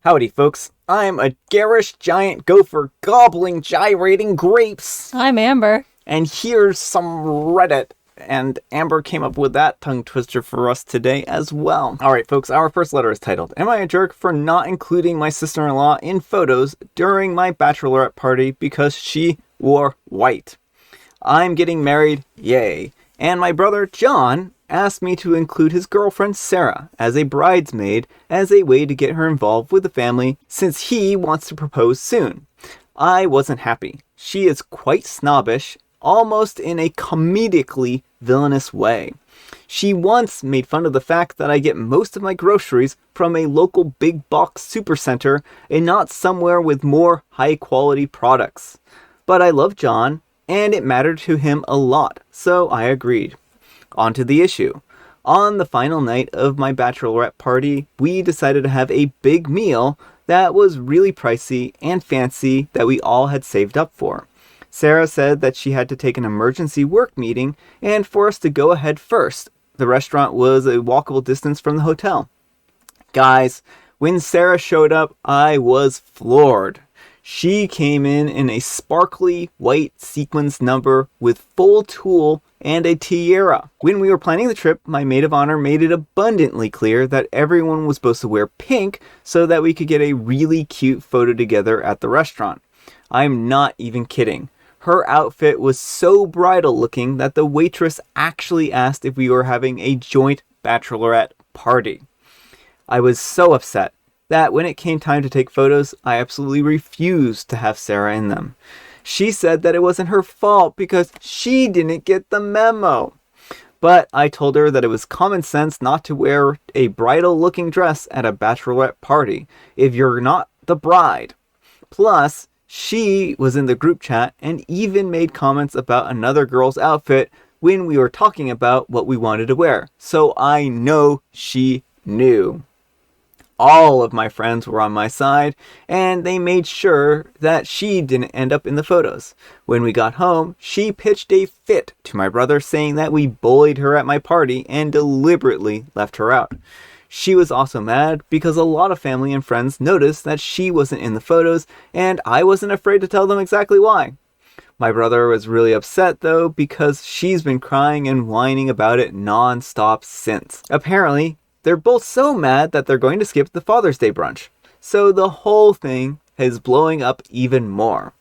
Howdy, folks. I'm a garish giant gopher gobbling gyrating grapes. I'm Amber. And here's some Reddit. And Amber came up with that tongue twister for us today as well. Alright, folks, our first letter is titled, Am I a jerk for not including my sister-in-law in photos during my bachelorette party because she wore white? I'm getting married, yay. And my brother John asked me to include his girlfriend Sarah as a bridesmaid as a way to get her involved with the family since he wants to propose soon. I wasn't happy. She is quite snobbish, almost in a comedically villainous way. She once made fun of the fact that I get most of my groceries from a local big box supercenter and not somewhere with more high quality products. But I love John, and it mattered to him a lot, so I agreed. On to the issue. On the final night of my bachelorette party, we decided to have a big meal that was really pricey and fancy that we all had saved up for. Sarah said that she had to take an emergency work meeting and for us to go ahead first. The restaurant was a walkable distance from the hotel. Guys, when Sarah showed up, I was floored. She came in a sparkly white sequins number with full tulle and a tiara. When we were planning the trip, my maid of honor made it abundantly clear that everyone was supposed to wear pink so that we could get a really cute photo together at the restaurant. I'm not even kidding. Her outfit was so bridal looking that the waitress actually asked if we were having a joint bachelorette party. I was so upset that when it came time to take photos, I absolutely refused to have Sarah in them. She said that it wasn't her fault because she didn't get the memo. But I told her that it was common sense not to wear a bridal-looking dress at a bachelorette party if you're not the bride. Plus, she was in the group chat and even made comments about another girl's outfit when we were talking about what we wanted to wear. So I know she knew. All of my friends were on my side, and they made sure that she didn't end up in the photos. When we got home, she pitched a fit to my brother saying that we bullied her at my party and deliberately left her out. She was also mad because a lot of family and friends noticed that she wasn't in the photos, and I wasn't afraid to tell them exactly why. My brother was really upset though because she's been crying and whining about it non-stop since. Apparently, they're both so mad that they're going to skip the Father's Day brunch. So the whole thing is blowing up even more.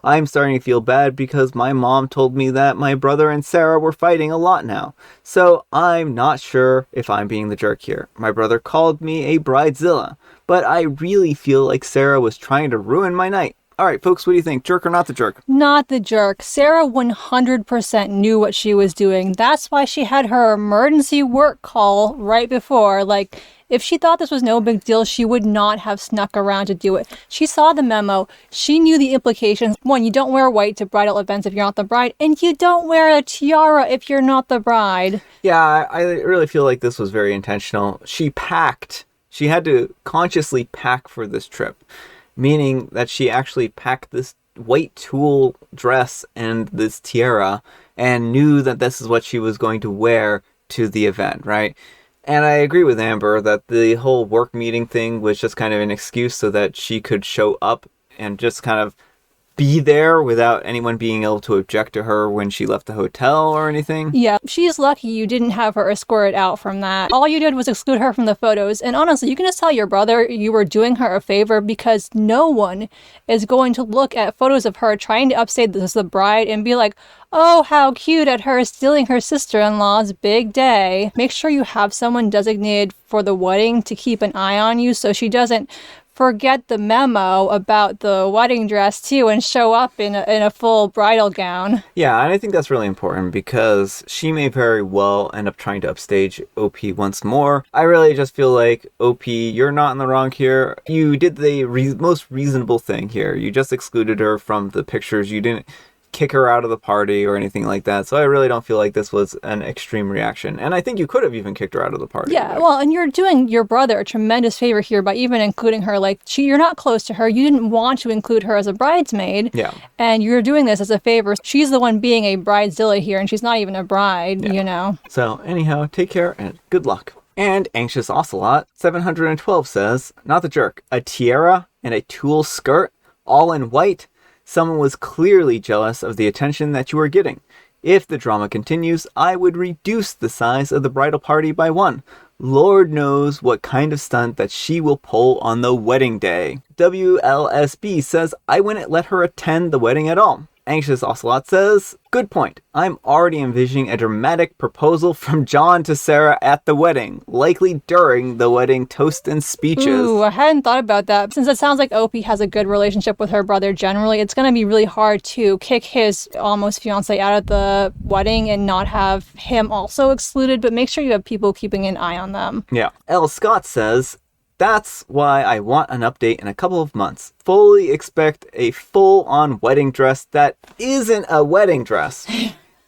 I'm starting to feel bad because my mom told me that my brother and Sarah were fighting a lot now. So I'm not sure if I'm being the jerk here. My brother called me a bridezilla, but I really feel like Sarah was trying to ruin my night. Alright folks, what do you think? Jerk or not the jerk? Not the jerk. Sarah 100% knew what she was doing. That's why she had her emergency work call right before. Like, if she thought this was no big deal, she would not have snuck around to do it. She saw the memo. She knew the implications. One, you don't wear white to bridal events if you're not the bride, and you don't wear a tiara if you're not the bride. Yeah, I really feel like this was very intentional. She had to consciously pack for this trip. Meaning that she actually packed this white tulle dress and this tiara and knew that this is what she was going to wear to the event, right? And I agree with Amber that the whole work meeting thing was just kind of an excuse so that she could show up and just kind of be there without anyone being able to object to her when she left the hotel or anything. Yeah, she's lucky you didn't have her escorted out from that. All you did was exclude her from the photos. And honestly, you can just tell your brother you were doing her a favor because no one is going to look at photos of her trying to upstage this the bride and be like, oh, how cute at her stealing her sister-in-law's big day. Make sure you have someone designated for the wedding to keep an eye on you so she doesn't forget the memo about the wedding dress too and show up in a full bridal gown. Yeah, and I think that's really important because she may very well end up trying to upstage OP once more. I really just feel like, OP, you're not in the wrong here. You did the most reasonable thing here. You just excluded her from the pictures. You didn't kick her out of the party or anything like that. So I really don't feel like this was an extreme reaction. And I think you could have even kicked her out of the party. Yeah, well, and you're doing your brother a tremendous favor here by even including her. Like, you're not close to her. You didn't want to include her as a bridesmaid. Yeah. And you're doing this as a favor. She's the one being a bridezilla here, and she's not even a bride, you know. So anyhow, take care and good luck. And Anxious Ocelot 712 says, not the jerk, a tiara and a tulle skirt, all in white. Someone was clearly jealous of the attention that you were getting. If the drama continues, I would reduce the size of the bridal party by 1. Lord knows what kind of stunt that she will pull on the wedding day. WLSB says, I wouldn't let her attend the wedding at all. Anxious Ocelot says, good point. I'm already envisioning a dramatic proposal from John to Sarah at the wedding, likely during the wedding toast and speeches. Ooh, I hadn't thought about that. Since it sounds like Opie has a good relationship with her brother generally, it's going to be really hard to kick his almost fiance out of the wedding and not have him also excluded, but make sure you have people keeping an eye on them. Yeah. L. Scott says, that's why I want an update in a couple of months. Fully expect a full-on wedding dress that isn't a wedding dress.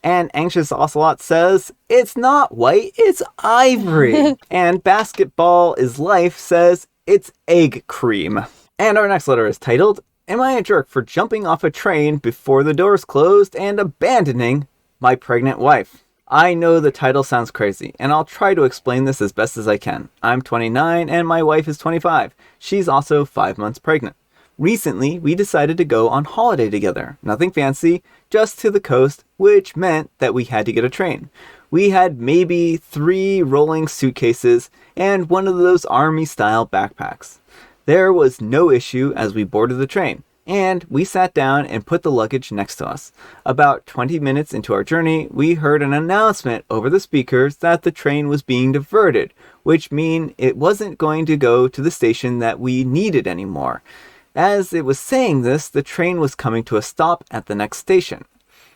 And Anxious Ocelot says, it's not white, it's ivory. And Basketball is Life says, it's egg cream. And our next letter is titled, Am I a jerk for jumping off a train before the doors closed and abandoning my pregnant wife? I know the title sounds crazy, and I'll try to explain this as best as I can. I'm 29 and my wife is 25. She's also 5 months pregnant. Recently, we decided to go on holiday together. Nothing fancy, just to the coast, which meant that we had to get a train. We had maybe 3 rolling suitcases and one of those army-style backpacks. There was no issue as we boarded the train, and we sat down and put the luggage next to us. About 20 minutes into our journey, we heard an announcement over the speakers that the train was being diverted, which mean it wasn't going to go to the station that we needed anymore. As it was saying this, the train was coming to a stop at the next station.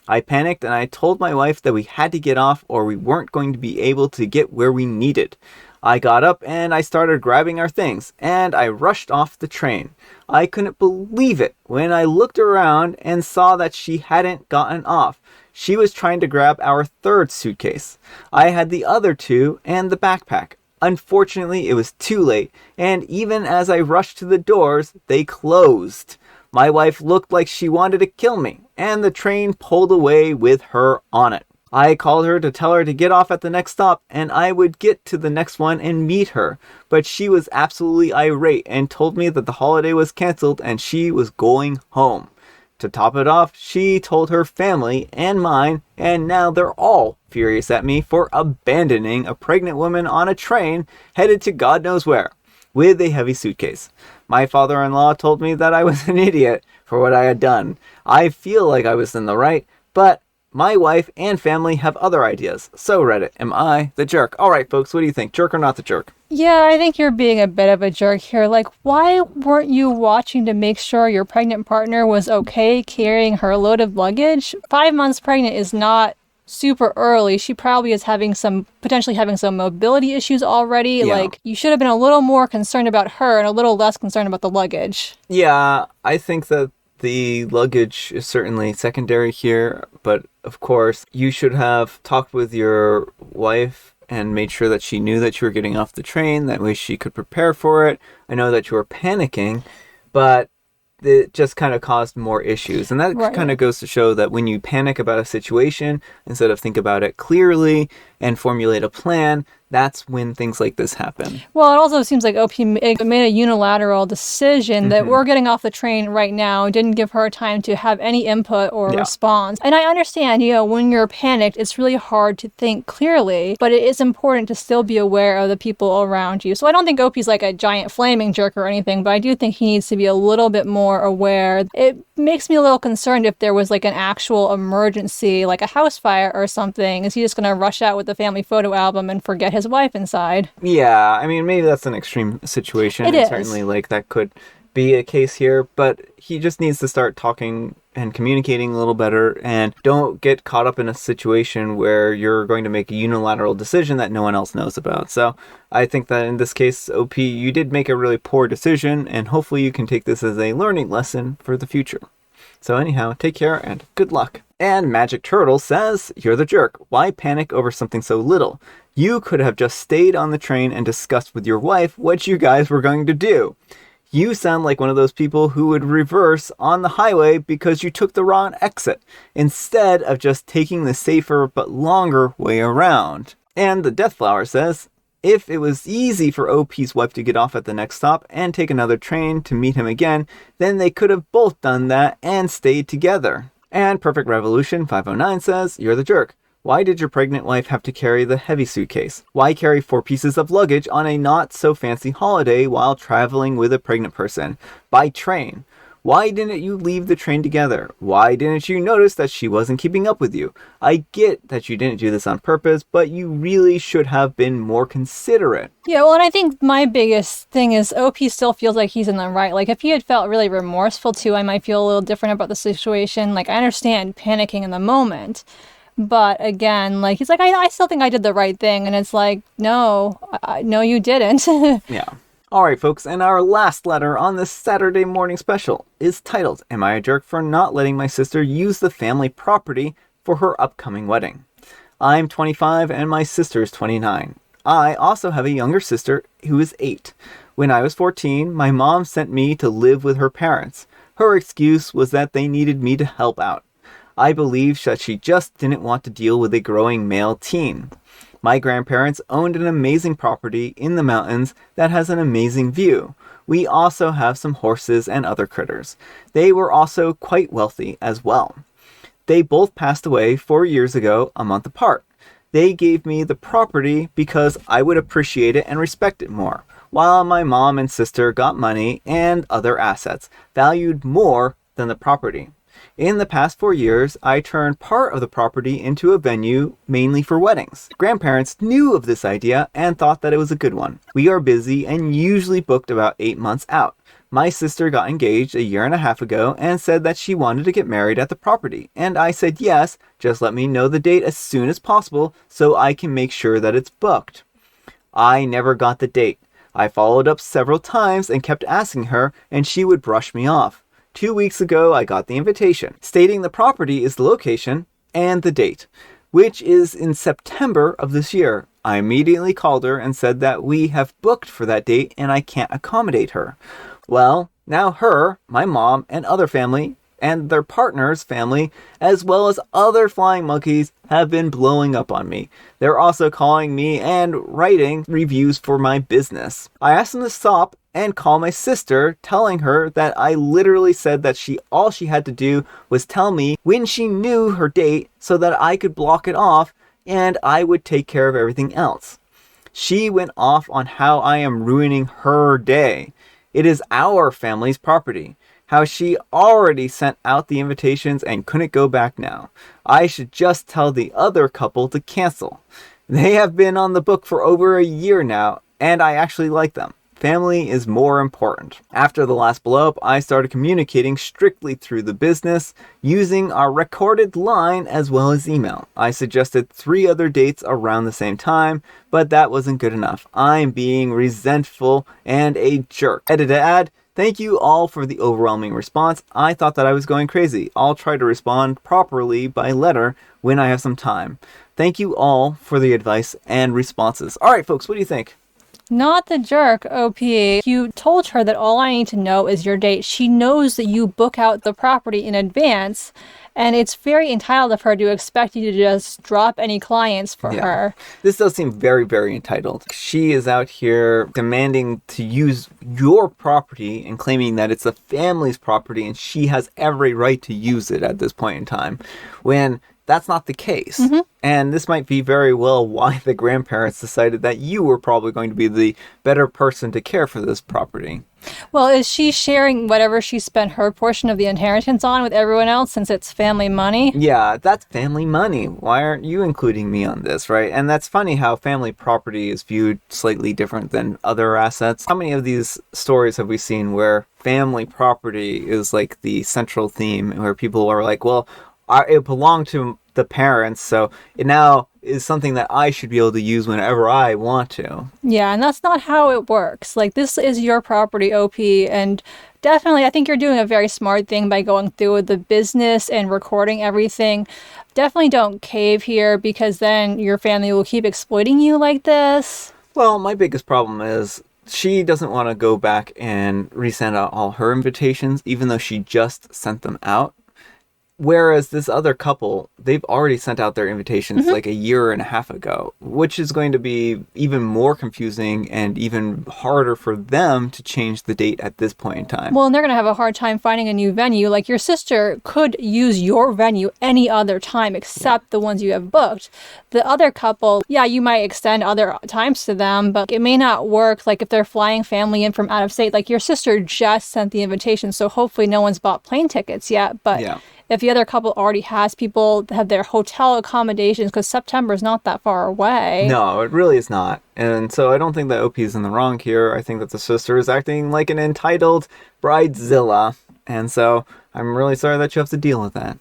I panicked and I told my wife that we had to get off or we weren't going to be able to get where we needed. I got up and I started grabbing our things, and I rushed off the train. I couldn't believe it when I looked around and saw that she hadn't gotten off. She was trying to grab our 3rd suitcase. I had the other 2 and the backpack. Unfortunately, it was too late, and even as I rushed to the doors, they closed. My wife looked like she wanted to kill me, and the train pulled away with her on it. I called her to tell her to get off at the next stop and I would get to the next one and meet her, but she was absolutely irate and told me that the holiday was canceled and she was going home. To top it off, she told her family and mine, and now they're all furious at me for abandoning a pregnant woman on a train headed to God knows where, with a heavy suitcase. My father-in-law told me that I was an idiot for what I had done. I feel like I was in the right, but my wife and family have other ideas. So Reddit, am I the jerk? Alright folks, what do you think? Jerk or not the jerk? Yeah, I think you're being a bit of a jerk here. Like, why weren't you watching to make sure your pregnant partner was okay carrying her load of luggage? 5 months pregnant is not super early. She probably is potentially having some mobility issues already. Yeah. Like, you should have been a little more concerned about her and a little less concerned about the luggage. Yeah, I think that the luggage is certainly secondary here, but of course, you should have talked with your wife and made sure that she knew that you were getting off the train. That way she could prepare for it. I know that you were panicking, but it just kind of caused more issues. And that kind of goes to show that when you panic about a situation, instead of think about it clearly and formulate a plan, that's when things like this happen. Well, it also seems like OP made a unilateral decision that we're getting off the train right now, didn't give her time to have any input or response. And I understand, when you're panicked, it's really hard to think clearly, but it is important to still be aware of the people around you. So I don't think OP's like a giant flaming jerk or anything, but I do think he needs to be a little bit more aware. It makes me a little concerned if there was like an actual emergency, like a house fire or something. Is he just going to rush out with the family photo album and forget his wife inside? Yeah, I mean, maybe that's an extreme situation. It is. Certainly, like, that could be a case here, but he just needs to start talking and communicating a little better, and don't get caught up in a situation where you're going to make a unilateral decision that no one else knows about. So I think that in this case, OP, you did make a really poor decision, and hopefully you can take this as a learning lesson for the future. So anyhow, take care and good luck. And Magic Turtle says, you're the jerk. Why panic over something so little? You could have just stayed on the train and discussed with your wife what you guys were going to do. You sound like one of those people who would reverse on the highway because you took the wrong exit, instead of just taking the safer but longer way around. And the Deathflower says, If it was easy for OP's wife to get off at the next stop and take another train to meet him again, then they could have both done that and stayed together. And Perfect Revolution 509 says, "You're the jerk. Why did your pregnant wife have to carry the heavy suitcase? Why carry 4 pieces of luggage on a not so fancy holiday while traveling with a pregnant person? By train. Why didn't you leave the train together? Why didn't you notice that she wasn't keeping up with you? I get that you didn't do this on purpose, but you really should have been more considerate." Yeah, well, and I think my biggest thing is OP still feels like he's in the right. Like, if he had felt really remorseful too, I might feel a little different about the situation. Like, I understand panicking in the moment. But again, like, he's like, I still think I did the right thing. And it's like, no, no, you didn't. Yeah. All right, folks, and our last letter on this Saturday morning special is titled, "Am I a jerk for not letting my sister use the family property for her upcoming wedding? I'm 25 and my sister is 29. I also have a younger sister who is 8. When I was 14, my mom sent me to live with her parents. Her excuse was that they needed me to help out. I believe that she just didn't want to deal with a growing male teen. My grandparents owned an amazing property in the mountains that has an amazing view. We also have some horses and other critters. They were also quite wealthy as well. They both passed away 4 years ago, a month apart. They gave me the property because I would appreciate it and respect it more, while my mom and sister got money and other assets valued more than the property. In the past 4 years, I turned part of the property into a venue mainly for weddings. Grandparents knew of this idea and thought that it was a good one. We are busy and usually booked about 8 months out. My sister got engaged a year and a half ago and said that she wanted to get married at the property. And I said yes, just let me know the date as soon as possible so I can make sure that it's booked. I never got the date. I followed up several times and kept asking her, and she would brush me off. 2 weeks ago, I got the invitation, stating the property is the location and the date, which is in September of this year. I immediately called her and said that we have booked for that date and I can't accommodate her. Well, now her, my mom, and other family, and their partner's family, as well as other flying monkeys, have been blowing up on me. They're also calling me and writing reviews for my business. I asked them to stop and call my sister, telling her that I literally said that all she had to do was tell me when she knew her date so that I could block it off and I would take care of everything else. She went off on how I am ruining her day. It is our family's property. How she already sent out the invitations and couldn't go back now. I should just tell the other couple to cancel. They have been on the book for over a year now, and I actually like them. Family is more important. After the last blow up, I started communicating strictly through the business, using our recorded line as well as email. I suggested 3 other dates around the same time, but that wasn't good enough. I'm being resentful and a jerk. Edited ad. Thank you all for the overwhelming response. I thought that I was going crazy. I'll try to respond properly by letter when I have some time. Thank you all for the advice and responses. All right, folks, what do you think? Not the jerk, OP. You told her that all I need to know is your date. She knows that you book out the property in advance, and it's very entitled of her to expect you to just drop any clients for her. This does seem very, very entitled. She is out here demanding to use your property and claiming that it's the family's property and she has every right to use it at this point in time, when that's not the case. Mm-hmm. And this might be very well why the grandparents decided that you were probably going to be the better person to care for this property. Well, is she sharing whatever she spent her portion of the inheritance on with everyone else since it's family money? Yeah, that's family money. Why aren't you including me on this, right? And that's funny how family property is viewed slightly different than other assets. How many of these stories have we seen where family property is like the central theme, where people are like, well, it belonged to the parents, so it now is something that I should be able to use whenever I want to. Yeah, and that's not how it works. Like, this is your property, OP, and definitely I think you're doing a very smart thing by going through with the business and recording everything. Definitely don't cave here, because then your family will keep exploiting you like this. Well, my biggest problem is she doesn't want to go back and resend out all her invitations, even though she just sent them out. Whereas this other couple, they've already sent out their invitations like a year and a half ago, which is going to be even more confusing and even harder for them to change the date at this point in time. Well, and they're going to have a hard time finding a new venue. Like, your sister could use your venue any other time except the ones you have booked. The other couple, yeah, you might extend other times to them, but it may not work. Like, if they're flying family in from out of state, like, your sister just sent the invitation, so hopefully no one's bought plane tickets yet. But if the other couple already has people that have their hotel accommodations, because September is not that far away. No, it really is not. And so I don't think that OP is in the wrong here. I think that the sister is acting like an entitled bridezilla. And so I'm really sorry that you have to deal with that.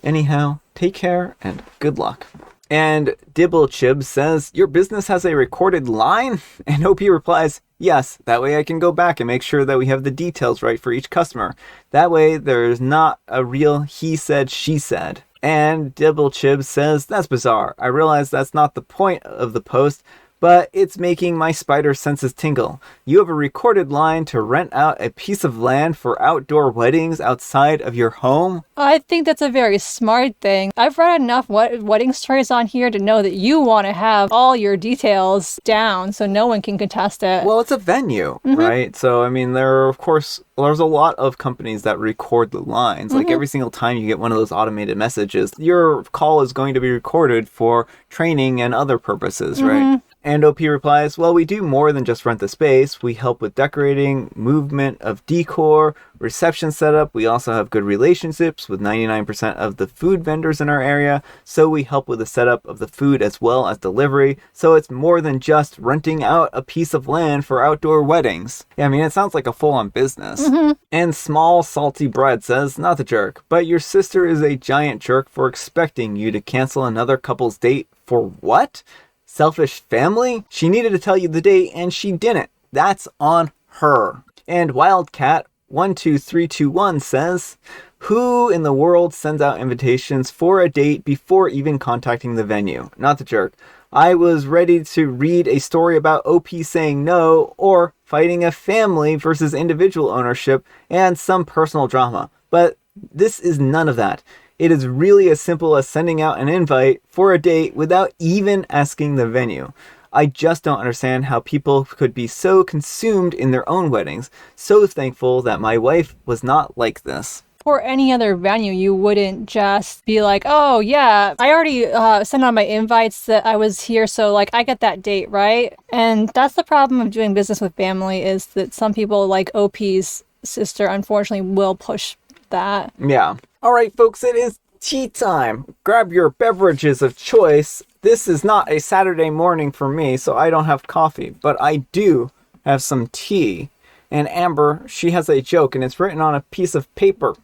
Anyhow, take care and good luck. And Dibblechib says, your business has a recorded line? And OP replies, yes, that way I can go back and make sure that we have the details right for each customer. That way there's not a real he said, she said. And Dibblechib says, that's bizarre. I realize that's not the point of the post, but it's making my spider senses tingle. You have a recorded line to rent out a piece of land for outdoor weddings outside of your home? I think that's a very smart thing. I've read enough wedding stories on here to know that you want to have all your details down so no one can contest it. Well, it's a venue, right? So, I mean, there's a lot of companies that record the lines. Like, every single time you get one of those automated messages, your call is going to be recorded for training and other purposes, right? And OP replies, well, we do more than just rent the space. We help with decorating, movement of decor, reception setup. We also have good relationships with 99% of the food vendors in our area. So we help with the setup of the food as well as delivery. So it's more than just renting out a piece of land for outdoor weddings. Yeah, I mean, it sounds like a full-on business. And Small Salty Bread says, not the jerk, but your sister is a giant jerk for expecting you to cancel another couple's date for what? Selfish family? She needed to tell you the date and she didn't. That's on her. And Wildcat12321 says, who in the world sends out invitations for a date before even contacting the venue? Not the jerk. I was ready to read a story about OP saying no or fighting a family versus individual ownership and some personal drama. But this is none of that. It is really as simple as sending out an invite for a date without even asking the venue. I just don't understand how people could be so consumed in their own weddings. So thankful that my wife was not like this. For any other venue, you wouldn't just be like, oh yeah, I already sent out my invites that I was here, so like I get that date, right? And that's the problem of doing business with family, is that some people, like OP's sister, unfortunately will push that. Yeah. All right, folks, it is tea time. Grab your beverages of choice. This is not a Saturday morning for me, so I don't have coffee, but I do have some tea. And Amber, she has a joke, and it's written on a piece of paper.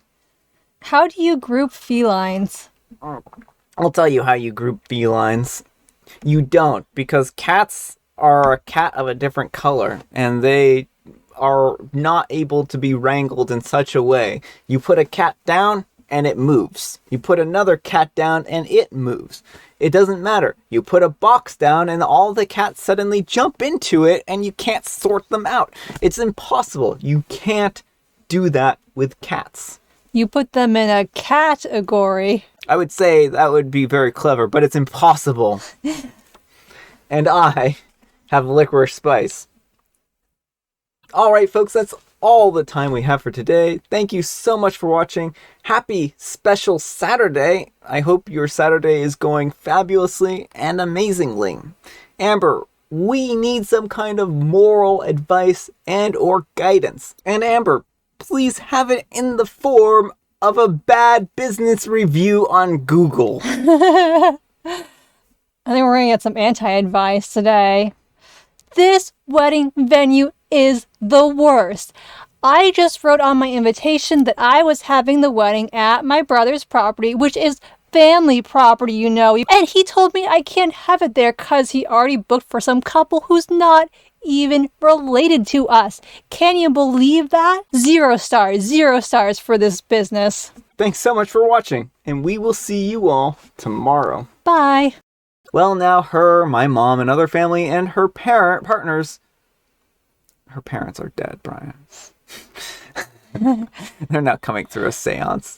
How do you group felines? I'll tell you how you group felines. You don't, because cats are a cat of a different color, and they are not able to be wrangled in such a way. You put a cat down, and it moves. You put another cat down, and it moves. It doesn't matter. You put a box down, and all the cats suddenly jump into it, and you can't sort them out. It's impossible. You can't do that with cats. You put them in a category. I would say that would be very clever, but it's impossible. And I have licorice spice. All right, folks, that's all the time we have for today. Thank you so much for watching. Happy special Saturday. I hope your Saturday is going fabulously and amazingly. Amber, we need some kind of moral advice and or guidance. And Amber, please have it in the form of a bad business review on Google. I think we're going to get some anti-advice today. This wedding venue is the worst. I just wrote on my invitation that I was having the wedding at my brother's property, which is family property, you know. And he told me I can't have it there because he already booked for some couple who's not even related to us. Can you believe that? 0 stars, 0 stars for this business. Thanks so much for watching, and we will see you all tomorrow. Bye. Well, now her, my mom, and other family, and her partners. Her parents are dead, Brian. They're not coming through a seance.